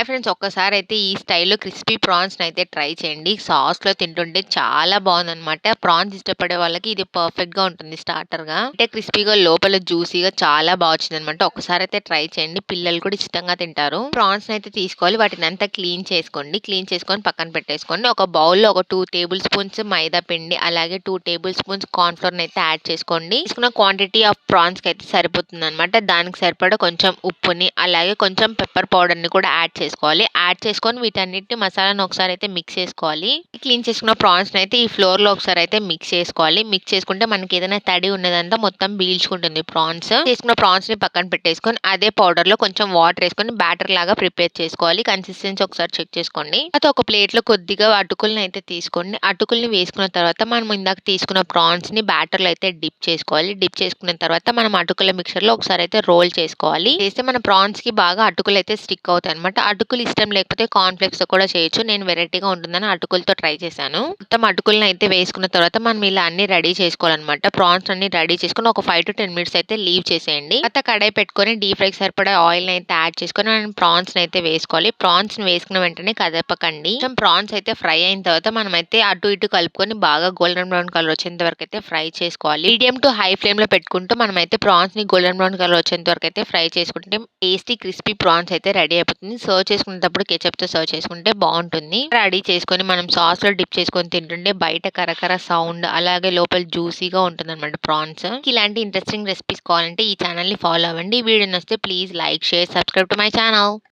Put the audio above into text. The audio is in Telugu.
హాయ్ ఫ్రెండ్స్, ఒక్కసారైతే ఈ స్టైల్‌లో క్రిస్పీ ప్రాన్స్‌నైతే ట్రై చేయండి. సాస్‌లో తింటుంటే చాలా బావుందనమాట. ప్రాన్స్ ఇష్టపడే వాళ్ళకి ఇది పర్ఫెక్ట్‌గా ఉంటుంది స్టార్టర్‌గా. అంటే క్రిస్పీగా లోపల జ్యూసీగా చాలా బా వచ్చిందనమాట. ఒక్కసారైతే ట్రై చేయండి. పిల్లలు కూడా ఇష్టంగా తింటారు. ప్రాన్స్‌నైతే తీసుకోవాలి. వాటినంతా క్లీన్ చేసుకోండి. క్లీన్ చేసుకొని పక్కన పెట్టేసుకోండి. ఒక బౌల్‌లో ఒక 2 టేబుల్ స్పూన్స్ మైదా పిండి, అలాగే 2 టేబుల్ స్పూన్స్ కార్న్ ఫ్లోర్‌నైతే యాడ్ చేసుకోండి. తీసుకున్న క్వాంటిటీ ఆఫ్ ప్రాన్స్‌కైతే సరిపోతుందనమాట. దానికి సరిపడా కొంచెం ఉప్పుని, అలాగే కొంచెం పెప్పర్ పౌడర్‌ని కూడా యాడ్ చేసుకోవాలి. యాడ్ చేసుకొని వీటన్నిటిని మసాలాను ఒకసారైతే మిక్స్ చేసుకోవాలి. క్లీన్ చేసుకున్న ప్రాన్స్‌నైతే ఈ ఫ్లోర్‌లో ఒకసారైతే మిక్స్ చేసుకోవాలి. మిక్స్ చేసుకుంటే మనకేదైనా తడి ఉన్నదంతా మొత్తం పీల్చుకుంటుంది ప్రాన్స్. చేసుకున్న ప్రాన్స్‌ని పక్కన పెట్టేసుకొని అదే పౌడర్‌లో కొంచెం వాటర్ ఏసుకొని బ్యాటర్ లాగా ప్రిపేర్ చేసుకోవాలి. కన్సిస్టెన్సీ ఒకసారి చెక్ చేసుకోండి. తర్వాత ఒక ప్లేట్‌లో కొద్దిగా అటుకులనైతే తీసుకోండి. అటుకుల్ని వేసుకున్న తర్వాత మనం ఇందాక తీసుకున్న ప్రాన్స్‌ని బ్యాటర్‌లో అయితే డిప్ చేసుకోవాలి. డిప్ చేసుకున్న తర్వాత మనం అటుకుల మిక్చర్‌లో ఒకసారైతే రోల్ చేసుకోవాలి. చేస్తే మన ప్రాన్స్‌కి బాగా అటుకులైతే స్టిక్ అవుతాయన్నమాట. అటుకులు ఇష్టం లేకపోతే కార్న్ ఫ్లేక్స్‌తో కూడా చేయొచ్చు. నేను వెరైటీగా ఉంటుందని అటుకులతో ట్రై చేశాను. మొత్తం అటుకులనైతే వేసుకున్న తర్వాత మనం ఇలా అన్ని రెడీ చేసుకోవాలన్నమాట. ప్రాన్స్ అన్ని రెడీ చేసుకొని ఒక 5-10 మినిట్స్ అయితే లీవ్ చేసేయండి. తర్వాత కడాయి పెట్టుకొని డీప్ ఫ్రైకి సరిపడా ఆయిల్‌ని అయితే యాడ్ చేసుకొని మనం ప్రాన్స్‌ని అయితే వేసుకోవాలి. ప్రాన్స్‌ని వేసుకున్న వెంటనే కదపకండి. కొంచెం ప్రాన్స్ అయితే ఫ్రై అయిన తర్వాత మనమైతే అటు ఇటు కలుపుకొని బాగా గోల్డెన్ బ్రౌన్ కలర్ వచ్చేంత వరకు అయితే ఫ్రై చేసుకోవాలి. మీడియం టు హై ఫ్లేమ్‌లో పెట్టుకుంటూ మనమైతే ప్రాన్స్‌ని గోల్డెన్ బ్రౌన్ కలర్ వచ్చేంత వరకు అయితే ఫ్రై చేసుకుంటే టేస్టీ క్రిస్పీ ప్రాన్స్ అయితే రెడీ అయిపోతుంది. సర్వ్ చేసుకునేటప్పుడు కెచప్‌తో సర్వ్ చేసుకుంటే బావుంటుంది. రెడీ చేసుకొని మనం సాస్‌లో డిప్ చేసుకొని తింటుంటే బయట కరకర సౌండ్, అలాగే లోపల జ్యూసీగా ఉంటుందన్నమాట ప్రాన్స్. ఇలాంటి ఇంట్రెస్టింగ్ రెసిపీస్ కావాలంటే ఈ ఛానెల్‌ని ఫాలో అవ్వండి. ఈ వీడియో నచ్చితే please like, share, subscribe to my channel.